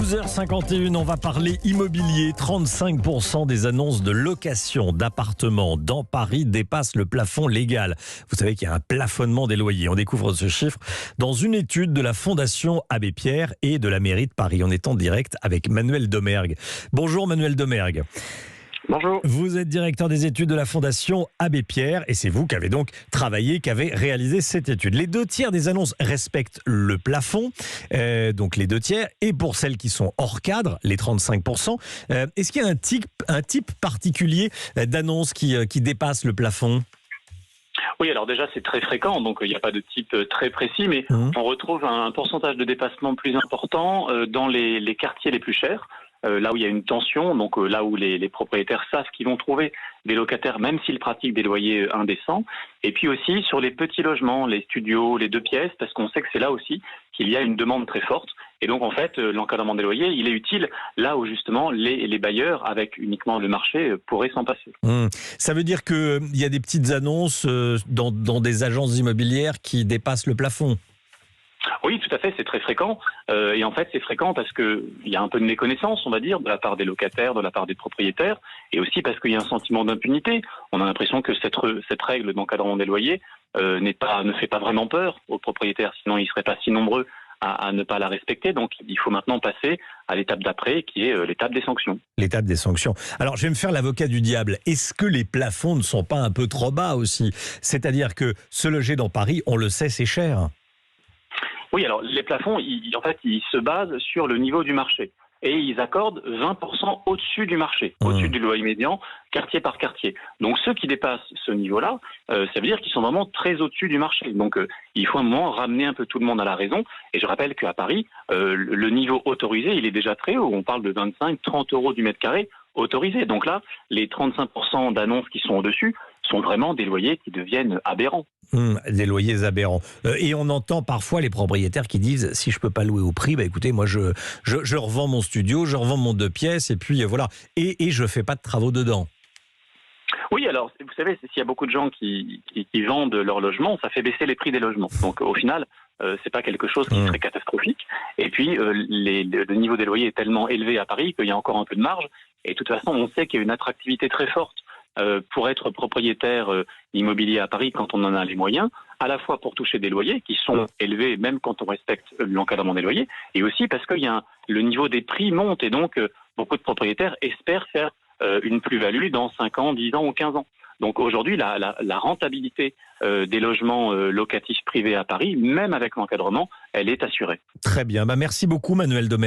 12h51, on va parler immobilier. 35% des annonces de location d'appartements dans Paris dépassent le plafond légal. Vous savez qu'il y a un plafonnement des loyers. On découvre ce chiffre dans une étude de la Fondation Abbé Pierre et de la mairie de Paris. On est en direct avec Manuel Domergue. Bonjour Manuel Domergue. Bonjour. Vous êtes directeur des études de la Fondation Abbé Pierre et c'est vous qui avez donc travaillé, qui avez réalisé cette étude. Les 2/3 des annonces respectent le plafond, donc les 2/3, et pour celles qui sont hors cadre, les 35%. Est-ce qu'il y a un type particulier d'annonce qui dépasse le plafond ? Oui, alors déjà c'est très fréquent, donc il n'y a pas de type très précis, mais on retrouve un pourcentage de dépassement plus important dans les quartiers les plus chers. Là où il y a une tension, donc là où les propriétaires savent qu'ils vont trouver des locataires, même s'ils pratiquent des loyers indécents. Et puis aussi sur les petits logements, les studios, les 2 pièces, parce qu'on sait que c'est là aussi qu'il y a une demande très forte. Et donc en fait, l'encadrement des loyers, il est utile là où justement les bailleurs, avec uniquement le marché, pourraient s'en passer. Ça veut dire qu'il y a des petites annonces dans des agences immobilières qui dépassent le plafond ? Oui, tout à fait, c'est très fréquent. Et en fait, c'est fréquent parce qu'il y a un peu de méconnaissance, on va dire, de la part des locataires, de la part des propriétaires, et aussi parce qu'il y a un sentiment d'impunité. On a l'impression que cette règle d'encadrement des loyers ne fait pas vraiment peur aux propriétaires, sinon ils ne seraient pas si nombreux à ne pas la respecter. Donc il faut maintenant passer à l'étape d'après, qui est l'étape des sanctions. L'étape des sanctions. Alors, je vais me faire l'avocat du diable. Est-ce que les plafonds ne sont pas un peu trop bas aussi ? C'est-à-dire que se loger dans Paris, on le sait, c'est cher. Oui, alors les plafonds, ils se basent sur le niveau du marché. Et ils accordent 20% au-dessus du marché, au-dessus du loyer médian, quartier par quartier. Donc ceux qui dépassent ce niveau-là, ça veut dire qu'ils sont vraiment très au-dessus du marché. Donc il faut à un moment ramener un peu tout le monde à la raison. Et je rappelle qu'à Paris, le niveau autorisé, il est déjà très haut. On parle de 25-30 euros du mètre carré autorisé. Donc là, les 35% d'annonces qui sont au-dessus sont vraiment des loyers qui deviennent aberrants. Des loyers aberrants. Et on entend parfois les propriétaires qui disent, si je peux pas louer au prix, écoutez, moi je revends mon studio, je revends mon 2 pièces, et puis voilà. Et je fais pas de travaux dedans. Oui, alors, vous savez, s'il y a beaucoup de gens qui vendent leur logement, ça fait baisser les prix des logements. Donc, au final, c'est pas quelque chose qui serait catastrophique. Et puis, le niveau des loyers est tellement élevé à Paris qu'il y a encore un peu de marge. Et de toute façon, on sait qu'il y a une attractivité très forte pour être propriétaire immobilier à Paris quand on en a les moyens, à la fois pour toucher des loyers qui sont élevés même quand on respecte l'encadrement des loyers, et aussi parce que le niveau des prix monte, et donc beaucoup de propriétaires espèrent faire une plus-value dans 5 ans, 10 ans ou 15 ans. Donc aujourd'hui, la rentabilité des logements locatifs privés à Paris, même avec l'encadrement, elle est assurée. Très bien. Merci beaucoup Manuel Domergue.